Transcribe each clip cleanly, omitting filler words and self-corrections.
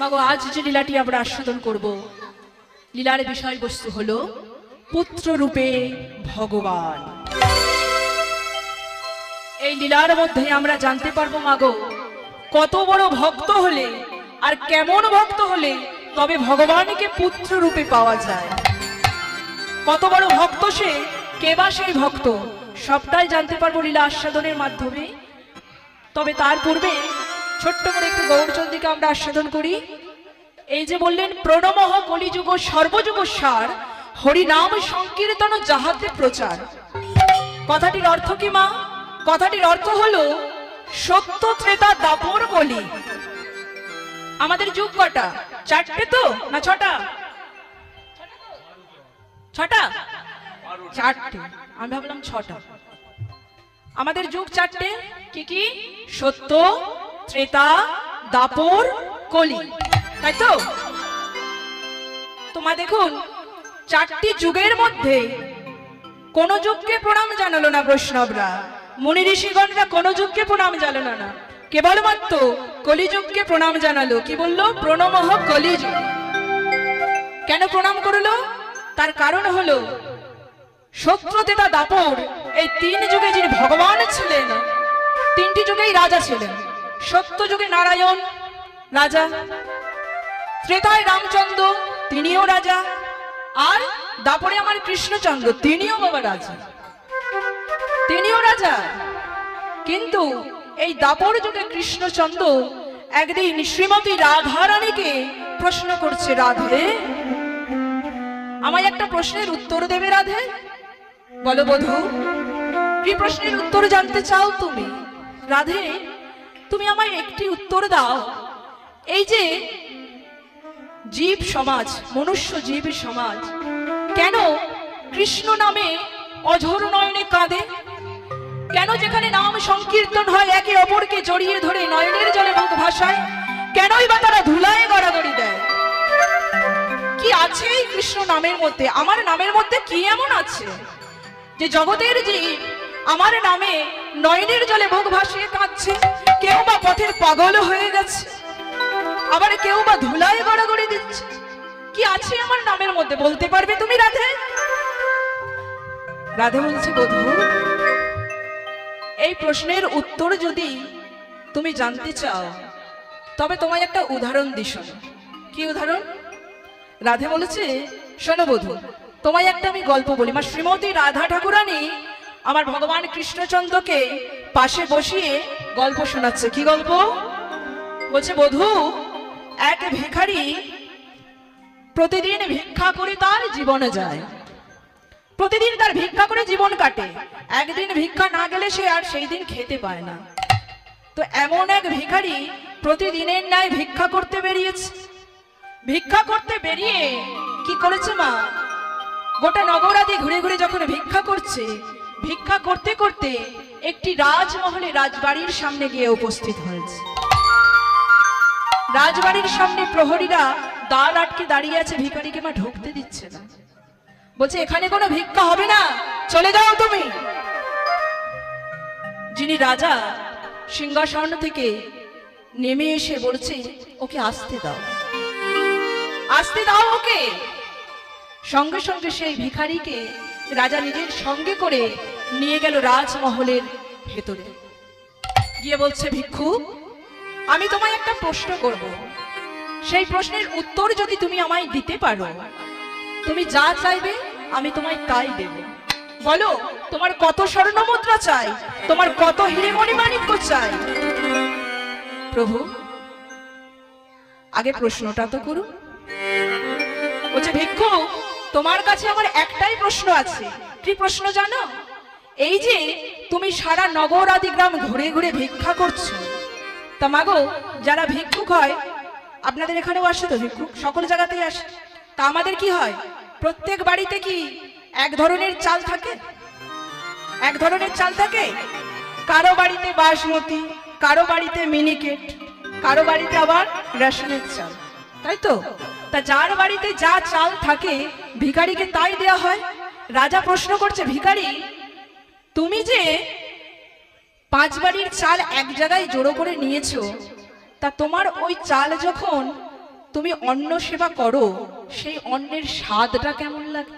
মাগো আজ যে লীলাটি আমরা আস্বাদন করব, লীলার বিষয়বস্তু হলো পুত্র রূপে ভগবান। এই লীলার মধ্যে আমরা জানতে পারবো মাগো কত বড় ভক্ত হলে আর কেমন ভক্ত হলে তবে ভগবানকে পুত্র রূপে পাওয়া যায়। কত বড় ভক্ত সে, কেবা সেই ভক্ত, সবটাই জানতে পারবো লীলা আস্বাদনের মাধ্যমে। তবে তার পূর্বে ছোট্ট করে একটু গৌরচন্দ্রীকে আমরা আস্বাদন করি। এই যে বললেন প্রণমঃ কলিযুগ সর্বযুগ সার, হরিনাম সংকীর্তন যাহাতে প্রচার। কথাটির অর্থ কি মা? কথাটির অর্থ হলো সত্য ত্রেতা দাপর কলি। আমাদের যুগ কটা? চারটে তো না ছটা? ছটা? চারটে, আমি ভাবলাম ছটা। আমাদের যুগ চারটে, কি কি? সত্য, ত্রেতা, দাপর, কলি, তাই তো? তোমা দেখুন, চারটি যুগের মধ্যে কোন যুগকে প্রণাম জানালো না বৈষ্ণবরা, মুনি ঋষিগণরা কোন যুগকে প্রণাম জানালো না, কেবলমাত্র কলিযুগকে প্রণাম জানালো। কি বললো? প্রণমঃ কলিযুগ। কেন প্রণাম করলো? তার কারণ হলো সত্য, ত্রেতা, দাপর এই তিন যুগে যিনি ভগবান ছিলেন, তিনটি যুগেই রাজা ছিলেন। সত্য যুগে নারায়ণ রাজা, ত্রেতায় রামচন্দ্র তিনিও রাজা, আর দাপরে আমার কৃষ্ণচন্দ্র তিনিও বাবা রাজা, তিনিও রাজা। কিন্তু এই দাপর যুগে কৃষ্ণচন্দ্র একদিন শ্রীমতী রাধারানীকে প্রশ্ন করছে, রাধে আমায় একটা প্রশ্নের উত্তর দেবে রাধে? বলো বধূ, কি প্রশ্নের উত্তর জানতে চাও তুমি? রাধে তুমি আমায় একটি উত্তর দাও। এই যে জীব সমাজ, মনুষ্য জীব সমাজ কেন কৃষ্ণ নামে অঝোর নয়নে কাঁদে? কেন যেখানে নাম সংকীর্তন হয় একে অপরকে জড়িয়ে ধরে নয়নের জলে মুখ ভাসায়, কেনই বা তারা ধুলায় গড়াগড়ি দেয়? কি আছে এই কৃষ্ণ নামের মধ্যে? আমার নামের মধ্যে কি এমন আছে যে জগতের জীব আমার নামে নয়নের জলে মুখ ভাসিয়ে কাঁদছে? কেউ বা পথের পাগল হয়ে গেছে, আবার কেউ বা ধুলায় গড়াগড়ি দিচ্ছে। কি আছে আমার নামের মধ্যে? বলতে পারবে তুমি রাধে? রাধে বলছে, বধূ এই প্রশ্নের উত্তর যদি তুমি জানতে চাও তবে তোমায় একটা উদাহরণ দিই, শোনো। কি উদাহরণ? রাধে বলেছে, শোনো বধূ তোমায় একটা আমি গল্প বলি। মা শ্রীমতী রাধা ঠাকুরানী আমার ভগবান কৃষ্ণচন্দ্রকে পাশে বসিয়ে গল্প শোনাচ্ছে। কি গল্প? বলছে, বধূ এক ভিখারি প্রতিদিন ভিক্ষা করে তার জীবনে যায়, প্রতিদিন তার ভিক্ষা করে জীবন কাটে। একদিন ভিক্ষা না গেলে সে আর সেই দিন খেতে পায় না। তো এমন এক ভিখারি প্রতিদিনের ন্যায় ভিক্ষা করতে বেরিয়েছে। ভিক্ষা করতে বেরিয়ে কি করেছে মা? গোটা নগরাদি ঘুরে ঘুরে যখন ভিক্ষা করছে, ভিক্ষা করতে করতে একটি রাজমহলে রাজবাড়ির সামনে গিয়ে উপস্থিত হয়েছে। রাজবাড়ির সামনে প্রহরীরা দ্বার আটকে দাঁড়িয়ে আছে, ভিখারিকে মা ঢুকতে দিচ্ছে না। বলছে, এখানে কোনো ভিক্ষা হবে না, চলে যাও তুমি। যিনি রাজা সিংহাসন থেকে নেমে এসে বলছে, ওকে আসতে দাও, আসতে দাও ওকে। সঙ্গে সঙ্গে সেই ভিখারিকে রাজা নিজের সঙ্গে করে নিয়ে গেল রাজমহলের ভেতরে। গিয়ে বলছে, ভিক্ষু আমি তোমায় একটা প্রশ্ন করব, সেই প্রশ্নের উত্তর যদি তুমি আমায় দিতে পারো, তুমি যা চাইবে আমি তোমায় তাই দেব। বলো তোমার কত স্বর্ণ মুদ্রা চাই, তোমার কত হিরে মণিমাণিক্য চাই? প্রভু আগে প্রশ্নটা তো করুন। বলছে, ভিক্ষু তোমার কাছে আমার একটাই প্রশ্ন আছে। কি প্রশ্ন জানো? এই যে তুমি সারা নগর আদি গ্রাম ঘুরে ঘুরে ভিক্ষা করছো, তা মাগো যারা ভিক্ষুক হয়, আপনাদের এখানেও আসে তো ভিক্ষুক, সকল জায়গাতেই আসে, তা আমাদের কি হয়? প্রত্যেক বাড়িতে কি এক ধরনের চাল থাকে? এক ধরনের চাল থাকে। কারো বাড়িতে বাসমতি, কারো বাড়িতে মিনিকেট, কারো বাড়িতে আবার রেশনের চাল, তাই তো? তা যার বাড়িতে যা চাল থাকে ভিখারিকে তাই দেয়া হয়। রাজা প্রশ্ন করছে, ভিখারি তুমি যে 5 বাড়ির চাল এক জায়গায় জড়ো করে নিয়েছো, তা তোমার ওই চাল যখন তুমি অন্ন সেবা করো, সেই অন্নের স্বাদটা কেমন লাগে?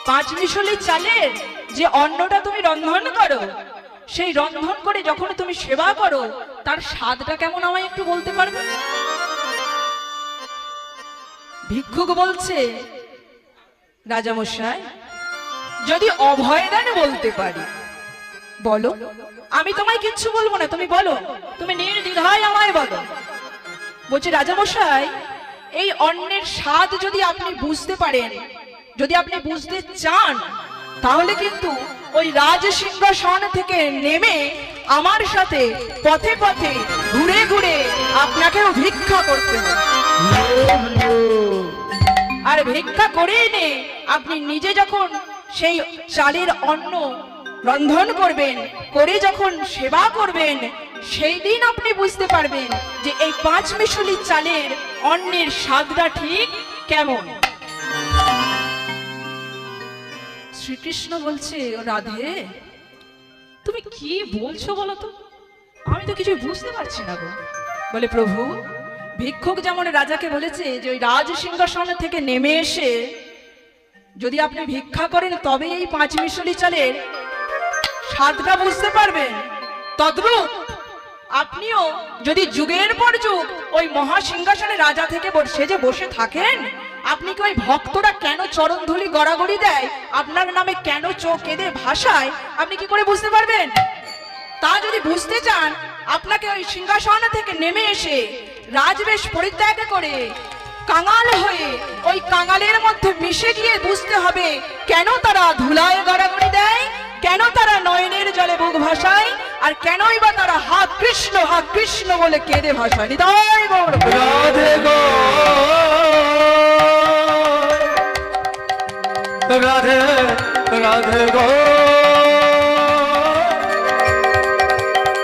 5 মিশালি চালের যে অন্নটা তুমি রন্ধন করো, সেই রন্ধন করে যখন তুমি সেবা করো, তার স্বাদটা কেমন আমায় একটু বলতে পারবে? ভিক্ষুক বলছে, রাজামশাই, যদি অভয় দান বলতে পারি বলো, আমি তোমায় কিচ্ছু বলবো না, তুমি বলো, তুমি নির্দ্বিধায় আমায় বলো। বলছে, রাজামশাই, এই অন্নের স্বাদ যদি আপনি বুঝতে পারেন, যদি আপনি বুঝতে চান, তাহলে কিন্তু ওই রাজসিংহাসন থেকে নেমে আমার সাথে পথে পথে ঘুরে ঘুরে আপনাকেও ভিক্ষা করতে হবে। আর ভিক্ষা করে এনে আপনি নিজে যখন সেই চালের অন্ন রন্ধন করবেন, করে যখন সেবা করবেন, সেই দিন আপনি বুঝতে পারবেন যে এই 5 মিশালি চালের অন্নের স্বাদটা ঠিক কেমন। শ্রীকৃষ্ণ বলছে, রাধে, তুমি কি বলছো বলো তো, আমি তো কিছু বুঝতে পারছি না গো। বলে, প্রভু, ভিক্ষুক যেমন রাজাকে বলেছে যে ওই রাজ সিংহাসন থেকে নেমে এসে যদি আপনি ভিক্ষা করেন তবে এই 5 মিশালি চালের স্বাদটা বুঝতে পারবেন, তদ্রূপ আপনিও যদি যুগের পর যুগ ওই মহাসিংহাসনে রাজা থেকে সেজে বসে থাকেন, আপনি কি ওই ভক্তরা কেন চরণ ধুলি গড়াগড়ি দেয়, আপনার নামে কেন চোখ কেঁদে ভাষায়, আপনি কি করে বুঝতে পারবেন? তা যদি বুঝতে চান, আপনাকে ওই সিংহাসন থেকে নেমে এসে রাজবেশ পরিত্যাগ করে কাঙাল হয়ে ওই কাঙালের মধ্যে মিশে গিয়ে বুঝতে হবে কেন তারা ধুলায় গড়াগড়ি দেয়, কেন তারা নয়নের জলে বুক ভাসায়, আর কেনই বা তারা হা কৃষ্ণ বলে কেঁদে ভাসায়। নিতাই গৌর রাধে গো, রাধে রাধে গো,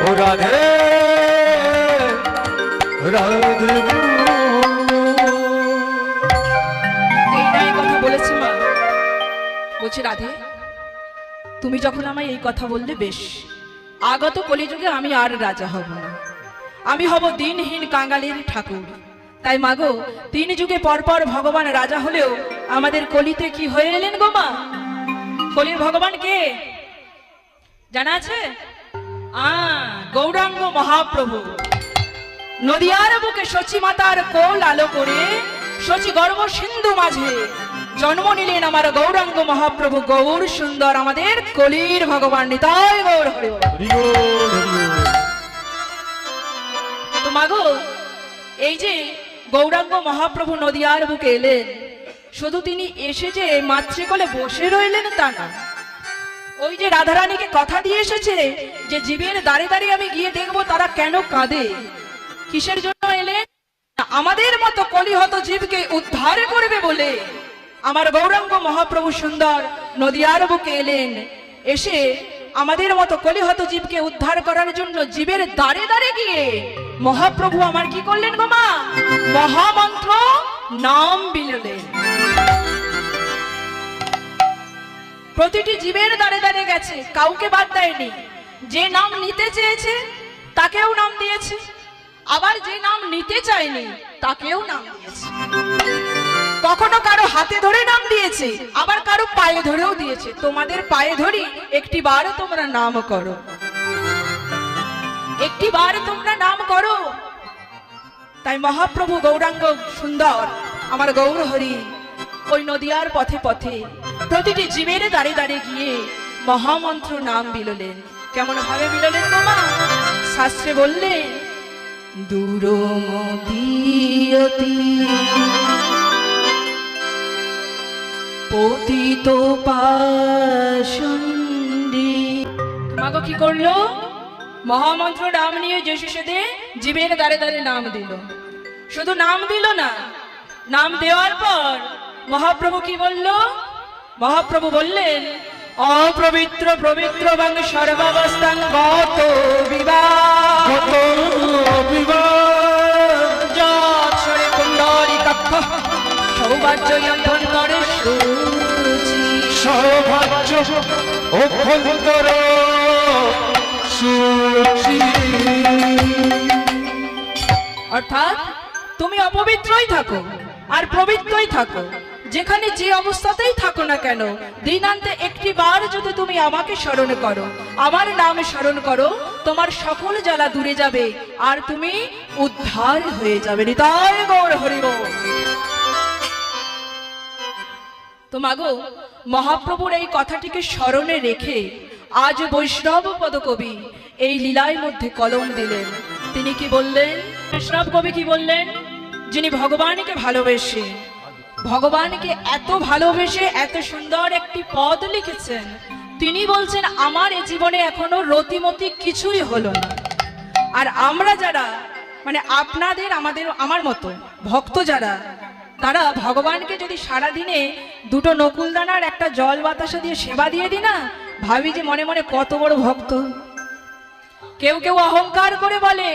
ও রাধে রাধে গো। এই কথা বলেছে মা। বলছে, রাধে, তুমি যখন আমায় এই কথা বললে, বেশ, আগত কলিযুগে আমি আর রাজা হব না, আমি হব দিনহীন কাঙালির ঠাকুর। তাই মাগো, 3 যুগে পরপর ভগবান রাজা হলেও আমাদের কলিতে কি হয়ে এলেন গো মা? কলির ভগবান কে জানা আছে? গৌরাঙ্গ মহাপ্রভু। নদিয়ার বুকে শচী মাতার কোল আলো করে শচী গর্ভ সিন্ধু মাঝে জন্ম নিলেন আমার গৌরাঙ্গ মহাপ্রভু গৌর সুন্দর, আমাদের কলির ভগবান। নিতাই গৌর হরি বল। তো মাগো, এই যে গৌরাঙ্গ মহাপ্রভু নদিয়ার বুকে এলেন, শুধু তিনি এসে যে মাতৃকোলে বসে রইলেন তা না, ওই যে রাধারানীকে কথা দিয়ে এসেছে যে জীবের দাঁড়ে দাঁড়িয়ে আমি গিয়ে দেখবো তারা কেন কাঁদে, কিসের জন্য এলেন? আমাদের মতো কলিহত জীবকে উদ্ধার করবে বলে আমার গৌরাঙ্গ মহাপ্রভু সুন্দর নদিয়ার বুকে এলেন। এসে আমাদের মতো কলিহত জীবকে উদ্ধার করার জন্য জীবের দাঁড়ে দাঁড়ে গিয়ে মহাপ্রভু আমার কি করলেন গো মা? মহামন্ত্র নাম বিললেন। প্রতিটি জীবের দাঁড়ে দাঁড়ে গেছে, কাউকে বাদ দেয়নি। যে নাম নিতে চেয়েছে তাকেও নাম দিয়েছে, আবার যে নাম নিতে চায়নি তাকেও নাম দিয়েছে। কখনো কারো হাতে ধরে নাম দিয়েছে, আবার কারো পায়ে ধরেও দিয়েছে। তোমাদের পায়ে ধরি, একটি বার তোমরা নাম করো, একটি বার তোমরা নাম করো। তাই মহাপ্রভু গৌরাঙ্গ সুন্দর আমার গৌর হরি ওই নদিয়ার পথে পথে প্রতিটি জীবের দাঁড়ে দাঁড়ে গিয়ে মহামন্ত্র নাম বিললেন। কেমন ভাবে বিললেন গো মা? শাস্ত্রে বললেন, দূরমতিয়তি পতিত পাষণ্ডী। মাগো কি করলো? মহামন্ত্র নাম নিয়ে যেসে জীবের দাঁড়ে দাঁড়ে নাম দিল। শুধু নাম দিল না, নাম দেওয়ার পর মহাপ্রভু কি বলল? মহাপ্রভু বললেন, অপবিত্র পবিত্র বাং সর্বাবস্থান গত বিবাহ যৎসরে কুণ্ডলী কক্ষ সৌভাগ্য অভ্যন্তরে শুচি। সৌভাগ্য অভ্যন্তর শুচি। অর্থাৎ তুমি অপবিত্রই থাকো আর পবিত্রই থাকো, যেখানে যে অবস্থাতেই থাকো না কেন, দিনান্তে একটি বার যদি তুমি আমাকে স্মরণ করো, আমার নাম স্মরণ করো, তোমার সকল জ্বালা দূরে যাবে আর তুমি উদ্ধার হয়ে যাবে। নিতাই গৌর হরি বল। তো মাগো, মহাপ্রভুর এই কথাটিকে স্মরণে রেখে আজ বৈষ্ণব পদকবি এই লীলার মধ্যে কলম দিলেন। তিনি কি বললেন? বৈষ্ণব কবি কি বললেন? যিনি ভগবানকে ভালোবেসে, ভগবানকে এত ভালোবেসে এত সুন্দর একটি পদ লিখেছেন, তিনি বলছেন আমার এই জীবনে এখনো রতিমতি কিছুই হলো না। আর আমরা যারা মানে আপনাদের আমার মতো ভক্ত যারা, তারা ভগবানকে যদি সারাদিনে দুটো নকুলদানার একটা জল বাতাসা দিয়ে সেবা দিয়ে দিই না, ভাবি যে মনে মনে কত বড় ভক্ত। কেউ কেউ অহংকার করে বলে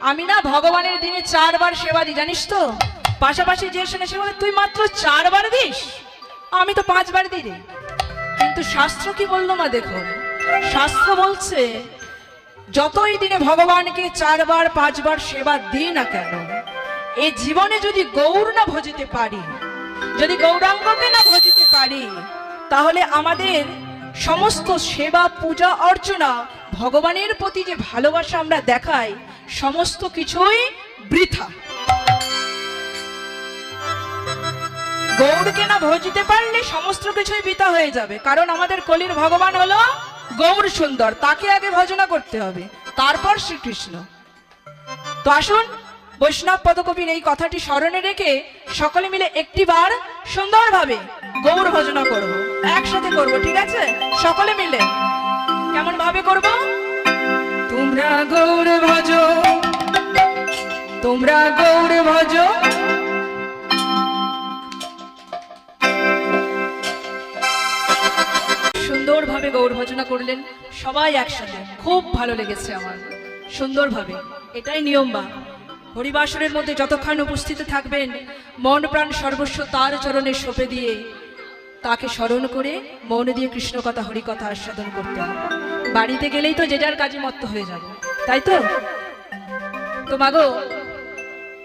আমি না ভগবানের দিনে 4 বার সেবা দিই, জানিস তো? পাশাপাশি যে শুনে সে বলে তুই মাত্র 4 বার দিস, আমি তো 5 বার দিই রে। কিন্তু শাস্ত্র কি বললো মা দেখুন, শাস্ত্র বলছে যতই দিনে ভগবানকে 4 বার 5 বার সেবা দিই না কেন, এই জীবনে যদি গৌর না ভজিতে পারি, যদি গৌরাঙ্গকে না ভজিতে পারি, তাহলে আমাদের সমস্ত সেবা পূজা অর্চনা, ভগবানের প্রতি যে ভালোবাসা আমরা দেখাই, সমস্ত কিছুই বৃথা। গৌরকে না ভজিতে পারলে সমস্ত কিছুই বৃথা হয়ে যাবে। কারণ আমাদের কলির ভগবান হলো গৌর সুন্দর, তাকে আগে ভজনা করতে হবে, তারপর শ্রীকৃষ্ণ। তো আসুন বৈষ্ণব পদকবির এই কথাটি স্মরণে রেখে সকলে মিলে একটিবার সুন্দরভাবে গৌর ভজনা করব, একসাথে করব, ঠিক আছে? সকলে মিলে কেমন ভাবে করব? তোমরা গৌর ভজো, তোমরা গৌর ভজো, সুন্দরভাবে গৌর ভজনা করলেন সবাই একসাথে, খুব ভালো লেগেছে আমার, সুন্দরভাবে। এটাই নিয়ম। বা হরিবাসরের মধ্যে যতক্ষণ উপস্থিত থাকবেন, মন প্রাণ সর্বস্ব তার চরণে সঁপে দিয়ে তাকে স্মরণ করে মন দিয়ে কৃষ্ণ কথা হরি কথা আস্বাদন করতে হবে। বাড়িতে গেলেই তো যে যার কাজে মত্ত হয়ে যাবে, তাই তো? তো মাগো,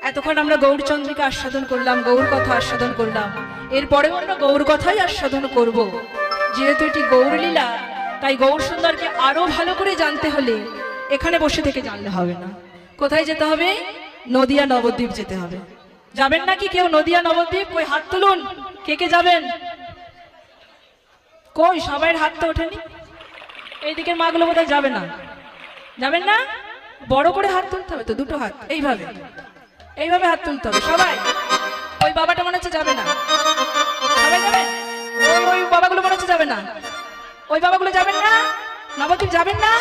এতক্ষণ আমরা গৌরচন্দ্রিকা আস্বাদন করলাম, গৌর কথা আস্বাদন করলাম, এরপরেও আমরা গৌর কথাই আস্বাদন করব। যেহেতু এটি গৌর লীলা, তাই গৌর সুন্দরকে আরো ভালো করে জানতে হলে এখানে বসে থেকে জানলে হবে না। কোথায় যেতে হবে? নদিয়া নবদ্বীপ যেতে হবে। যাবেন নাকি কেউ নদিয়া নবদ্বীপ? কই হাত তুলুন, কে কে যাবেন? কই সবাই হাত তো ওঠেনি। এইদিকের মাগুলো বোধহয় যাবে না। যাবেন না? বড় করে হাত তুলতে হবে তো, দুটো হাত এইভাবে, এইভাবে হাত তুলতে হবে সবাই। ওই বাবাটা মনে হচ্ছে যাবে না। সবাই যাবেন? ওই বাবাগুলো মনে হচ্ছে যাবে না। ওই বাবাগুলো যাবেন না? নবদ্বীপ যাবেন না?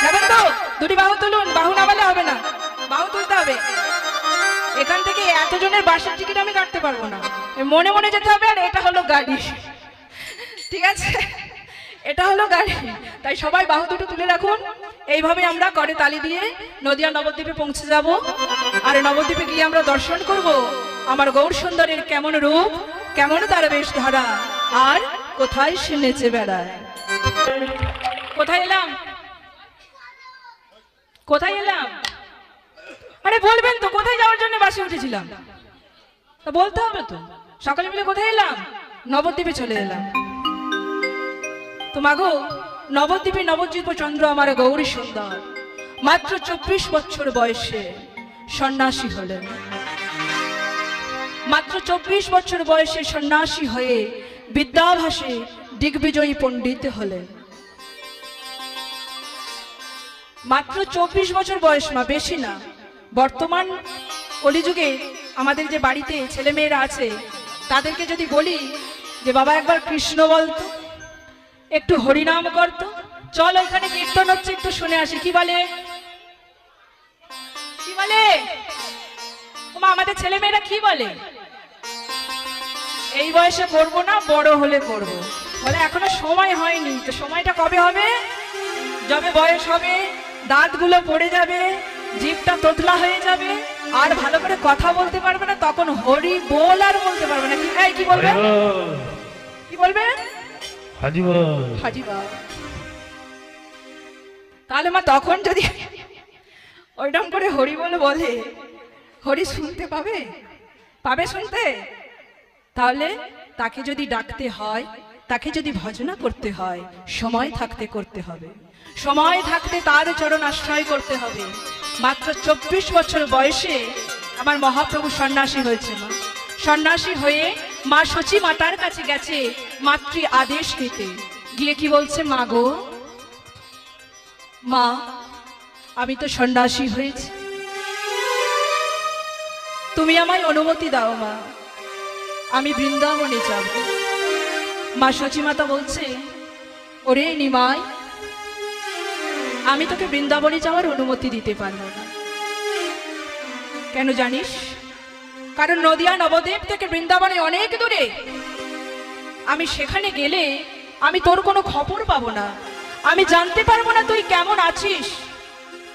যাবেন তো? দুটি বাহু তুলুন, বাহু নামালে হবে না, বাহু তুলতে হবে। এখান থেকে এতজনের বাসের টিকিট আমি কাটতে পারবো না, মনে মনে যেতে হবে। আর এটা হলো গাড়ি, ঠিক আছে? এটা হলো গাড়ি, তাই সবাই বাহু দুটো তুলে রাখুন। এইভাবে আমরা করে তালি দিয়ে নদিয়া নবদ্বীপে পৌঁছে যাব। আর নবদ্বীপে গিয়ে আমরা দর্শন করব আমার গৌর সুন্দরের কেমন রূপ, কেমন তার বেশ ধারা, আর কোথায় সে নেচে বেড়ায়। কোথায় এলাম? কোথায় এলাম? আরে বলবেন তো কোথায় যাওয়ার জন্য বাসে উঠেছিলাম, তা বলতে হবে তো। সকালে মিলে কোথায় এলাম? নবদ্বীপে চলে এলাম। তো মাগো, নবদ্বীপে নবদ্বীপ চন্দ্র আমার গৌরী সুন্দর মাত্র 24 বছর বয়সে সন্ন্যাসী হলেন। মাত্র 24 বছর বয়সে সন্ন্যাসী হয়ে বিদ্যাভাসে দিগ্বিজয়ী পণ্ডিত হলেন। মাত্র 24 বছর বয়স, মা, বেশি না। বর্তমান কলিযুগে আমাদের যে বাড়িতে ছেলে মেয়েরা আছে, তাদেরকে যদি বলি যে বাবা একবার কৃষ্ণ বলতো, একটু হরিনাম করতো, চল ওইখানে কীর্তন হচ্ছে একটু শুনে আসি, কি বলে? কি বলে? আমাদের ছেলে মেয়েরা কি বলে? এই বয়সে করবো না, বড় হলে করবো। বলে এখনো সময় হয়নি। তো সময়টা কবে হবে? যবে বয়স হবে, দাঁতগুলো পড়ে যাবে, জিভটা তোতলা হয়ে যাবে, আর ভালো করে কথা বলতে পারবে না, তখন হরি বল আর বলতে পারবে না। কি বলবে? কি বলবে? হাজি বল, হাজি বল। তাহলে মা তখন যদি ওইরকম করে হরি বল বলে, হরি শুনতে পাবে? পাবে শুনতে? তাহলে তাকে যদি ডাকতে হয়, তাকে যদি ভজনা করতে হয়, সময় থাকতে করতে হবে। সময় থাকতে তার চরণ আশ্রয় করতে হবে। মাত্র 24 বছর বয়সে আমার মহাপ্রভু সন্ন্যাসী হয়েছে। মা সন্ন্যাসী হয়ে মা সচী মাতার কাছে গেছে মাতৃ আদেশ নিতে। গিয়ে কি বলছে, মা গো, মা আমি তো সন্ন্যাসী হয়েছি, তুমি আমায় অনুমতি দাও মা, আমি বৃন্দাবনে যাব। মা সচী মাতা বলছে, ওরে নিমাই, আমি তোকে বৃন্দাবনে যাওয়ার অনুমতি দিতে পারবো না। কেন জানিস? কারণ নদিয়া নবদ্বীপ থেকে বৃন্দাবনে অনেক দূরে। আমি সেখানে গেলে আমি তোর কোনো খবর পাবো না, আমি জানতে পারবো না তুই কেমন আছিস।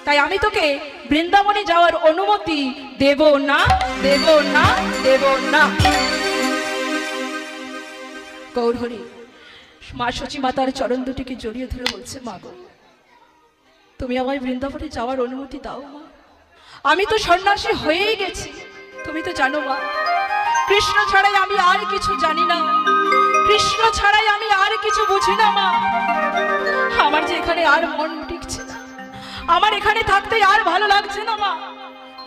তাই আমি তোকে বৃন্দাবনে যাওয়ার অনুমতি দেব না, দেব না, দেব না। গৌরহরি মা সচী মাতার চরণ দুটিকে জড়িয়ে ধরে বলছে, মা গো, তুমি আমায় বৃন্দাবনে যাওয়ার অনুমতি দাও মা। আমি তো সন্ন্যাসী হয়েই গেছি, তুমি তো জানো মা, কৃষ্ণ ছাড়াই আমি আর কিছু জানি না, কৃষ্ণ ছাড়াই আমি আর কিছু বুঝি না মা। আমার যে এখানে আর মন টিকছে না, আমার এখানে থাকতে আর ভালো লাগছে না মা।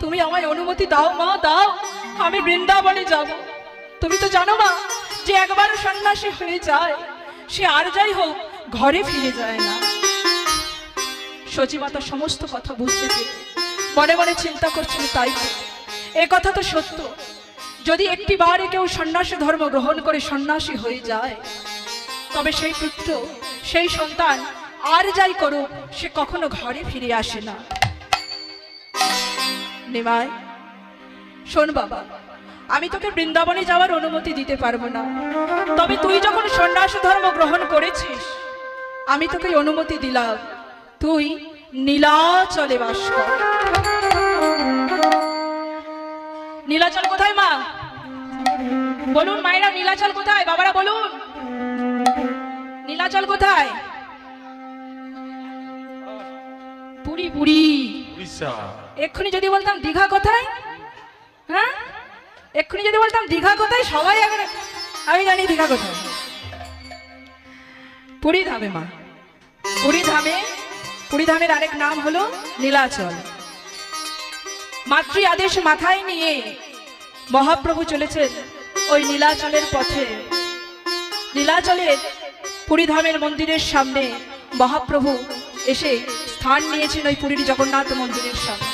তুমি আমায় অনুমতি দাও মা, দাও, আমি বৃন্দাবনে যাব। তুমি তো জানো মা, যে একবার সন্ন্যাসী হয়ে যায় সে আর যাই হোক ঘরে ফিরে যায় না। সচী মাতা সমস্ত কথা বুঝতে পেরে মনে মনে চিন্তা করছিল, তাই এ কথা তো সত্য, যদি একটি বারে কেউ সন্ন্যাসী ধর্ম গ্রহণ করে সন্ন্যাসী হয়ে যায়, তবে সেই পুত্র, সেই সন্তান আর যাই করুক সে কখনো ঘরে ফিরে আসে না। নিমাই শোন বাবা, আমি তোকে বৃন্দাবনে যাওয়ার অনুমতি দিতে পারবো না, তবে তুই যখন সন্ন্যাসী ধর্ম গ্রহণ করেছিস আমি তোকে অনুমতি দিলাম, তুই নীলাচলে বাস কর। নীলাচল কোথায় মা? বলুন মায়েরা, নীলাচল কোথায়? বাবারা বলুন, নীলাচল কোথায়? পুরী, পুরী। এক্ষুনি যদি বলতাম দীঘা কোথায়, হ্যাঁ, এক্ষুনি যদি বলতাম দীঘা কোথায়, সবাই আগে আমি জানি দীঘা কোথায়। পুরী ধামে মা, পুরী ধামে, পুরী ধামের আরেক নাম হলো নীলাচল। মাতৃ আদেশ মাথায় নিয়ে মহাপ্রভু চলেছেন ওই নীলাচলের পথে। নীলাচলের পুরী ধামের মন্দিরের সামনে মহাপ্রভু এসে স্থান নিয়েছেন ওই পুরীর জগন্নাথ মন্দিরের সামনে।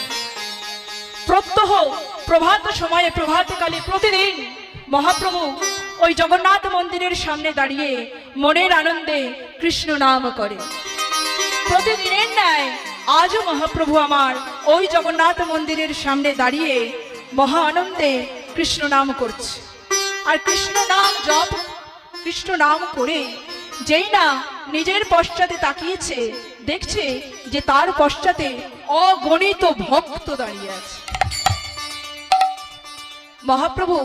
প্রত্যহ প্রভাত সময়ে, প্রভাতকালে প্রতিদিন মহাপ্রভু ওই জগন্নাথ মন্দিরের সামনে দাঁড়িয়ে মনের আনন্দে কৃষ্ণ নাম করে। প্রতিদিনের ন্যায় আজও মহাপ্রভু আমার ওই জগন্নাথ মন্দিরের সামনে দাঁড়িয়ে মহা আনন্দে কৃষ্ণ নাম করছে। আর কৃষ্ণ নাম জপ, কৃষ্ণ নাম করে যেই না নিজের পশ্চাতে তাকিয়েছে, দেখছে যে তার পশ্চাতে অগণিত ভক্ত দাঁড়িয়ে আছে। মহাপ্রভু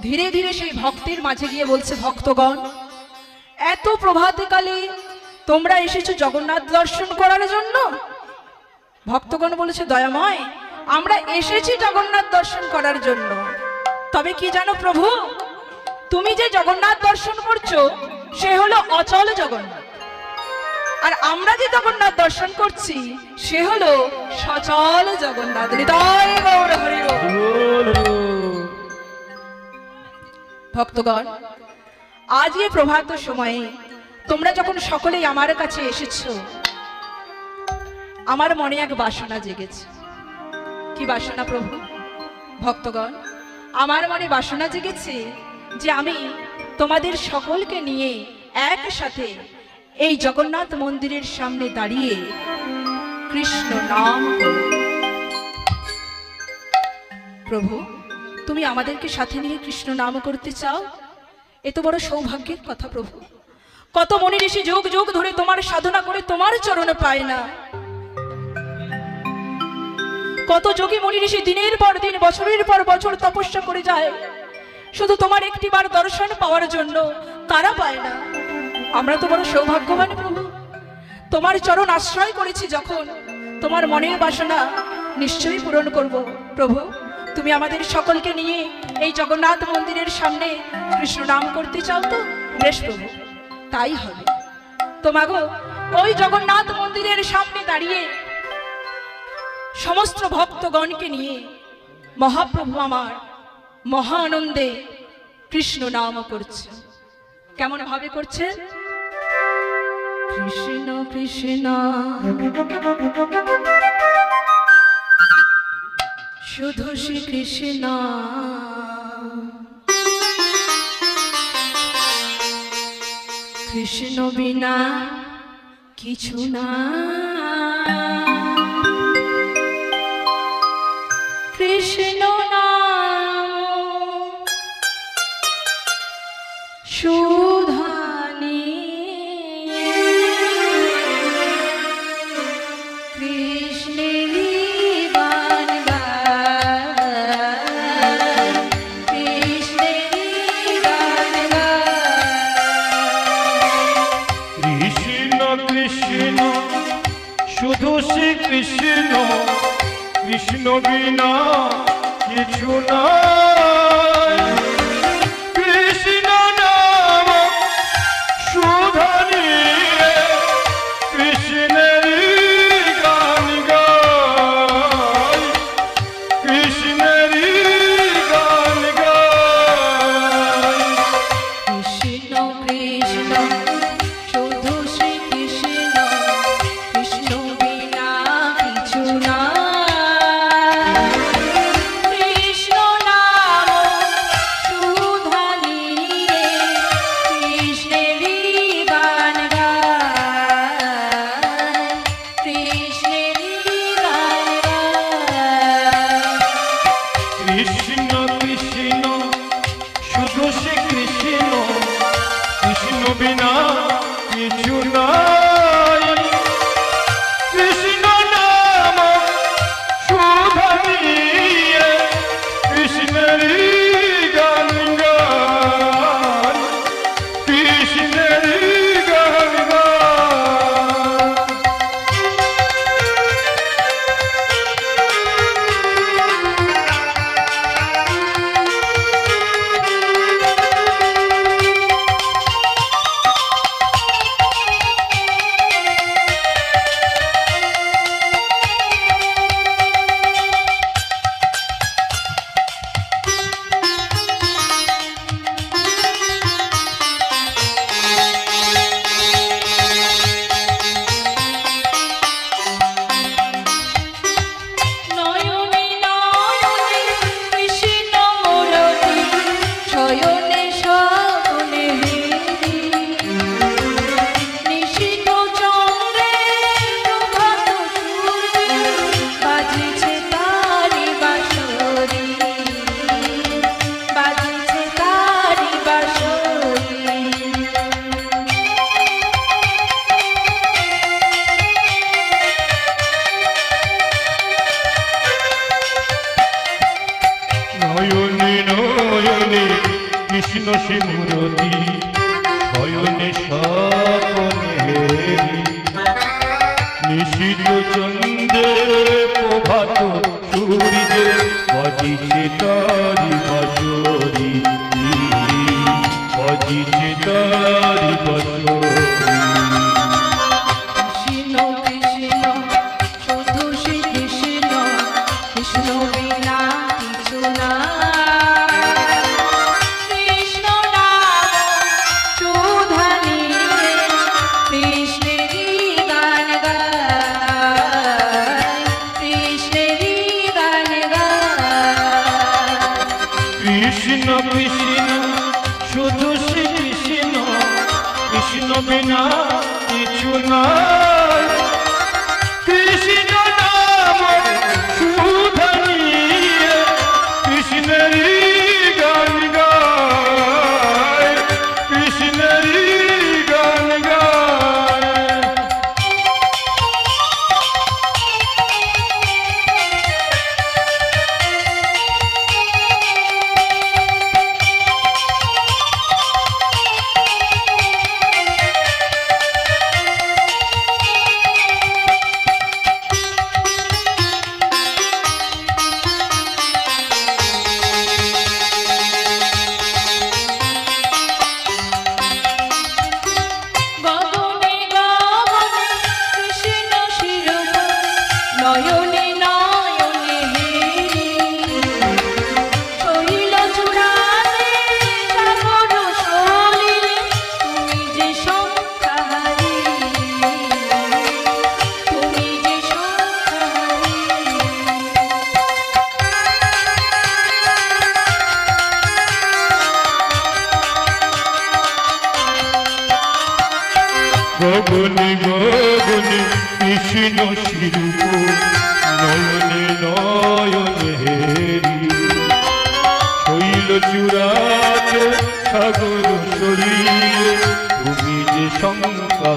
ধীরে ধীরে সেই ভক্তের মাঝে গিয়ে বলছে, ভক্তগণ, এত প্রভাতকালে তোমরা এসেছো জগন্নাথ দর্শন করার জন্য? ভক্তগণ বলেছে, দয়াময়, আমরা এসেছি জগন্নাথ দর্শন করার জন্য, তবে কি জানো প্রভু, তুমি যে জগন্নাথ দর্শন করছো সে হলো অচল জগন্নাথ, আর আমরা যে জগন্নাথ দর্শন করছি সে হলো সচল জগন্নাথ। হৃদয় গৌর হরি বল। ভক্তগণ, আজ এই প্রভাত সময়ে তোমরা যখন সকলেই আমার কাছে এসেছো, আমার মনে এক বাসনা জেগেছে। কি বাসনা প্রভু? ভক্তগণ, আমার মনে বাসনা জেগেছে যে আমি তোমাদের সকলকে নিয়ে একসাথে এই জগন্নাথ মন্দিরের সামনে দাঁড়িয়ে কৃষ্ণ নাম করব। প্রভু, তুমি আমাদেরকে সাথে নিয়ে কৃষ্ণ নাম করতে চাও? এত বড় সৌভাগ্যের কথা প্রভু। কত মনি ঋষি যুগ যুগ ধরে তোমার সাধনা করে তোমার চরণে পায় না, কত যোগী মনি ঋষি দিনের পর দিন, বছরের পর বছর তপস্যা করে যায় শুধু তোমার একটিবার দর্শন পাওয়ার জন্য, তারা পায় না। আমরা তো বড় সৌভাগ্যবান প্রভু, তোমার চরণ আশ্রয় করেছি যখন, তোমার মনের বাসনা নিশ্চয়ই পূরণ করব। প্রভু, তুমি আমাদের সকলকে নিয়ে এই জগন্নাথ মন্দিরের সামনে কৃষ্ণ নাম করতে চাও তো? বেশ প্রভু, তাই হবে। তোমাগো ওই জগন্নাথ মন্দিরের সামনে দাঁড়িয়ে সমস্ত ভক্তগণকে নিয়ে মহাপ্রভু আমার মহা আনন্দে কৃষ্ণ নাম করছে। কেমন ভাবে করছে? কৃষ্ণ কৃষ্ণ শুধু শ্রী কৃষ্ণ, কৃষ্ণ বিনা কিছু না, কৃষ্ণ নাম সুধানি, কৃষ্ণেরই গান গায়, কৃষ্ণেরই গান গায়। কৃষ্ণ কৃষ্ণ শুধু শ্রী কৃষ্ণ, কৃষ্ণ বিনা কিছু নাই, কৃষ্ণ নাম সুধানি, কৃষ্ণের গান গায়, কৃষ্ণের গান গায়। কৃষ্ণ কৃষ্ণ শুধু শ্রী কৃষ্ণ, কৃষ্ণ বিনা কিছু না, কৃষ্ণ নাম সুধানি, কৃষ্ণেরই গান গায়, কৃষ্ণেরই গান গায়। কৃষ্ণ কৃষ্ণ শুধু শ্রী কৃষ্ণ, কৃষ্ণ বিনা কিছু নাই, কৃষ্ণ নাম সুধানি, কৃষ্ণের গান গায়, কৃষ্ণের গান গায়। নয়নে নয়নে কৃষ্ণ মূরতি, শয়নে স্বপ্নে হেরি, নিশীথ চন্দ্রে প্রভাত সূর্যে বাজিছে তারি বাঁশরি, বাজিছে তারি বাঁশরি। নয়নে নয়নে কৃষ্ণ শিমুরতি, শয়নে স্বপ্নে নিশীথ চন্দ্রে প্রভাত সূর্যে বাজিছে তারি বাঁশরি, বাজিছে তারি বাঁশরি। কৃষ্ণ কৃষ্ণ শুধু শ্রী কৃষ্ণ, কৃষ্ণ বিনা কিছু না, কৃষ্ণ নাম সুধানি, কৃষ্ণেরই গান গায়, কৃষ্ণেরই গান গায়। কৃষ্ণ কৃষ্ণ শুধু শ্রী কৃষ্ণ, কৃষ্ণ বিনা কিছু নাই, কৃষ্ণ নাম সুধানি, কৃষ্ণের গান গায়, কৃষ্ণের গান গায়। গগনে গগনে কৃষ্ণ শিরূপ নয়নে নয়নে হেরি শৈল চূড়াতে সাগর শরীরে তুমি যে শঙ্কা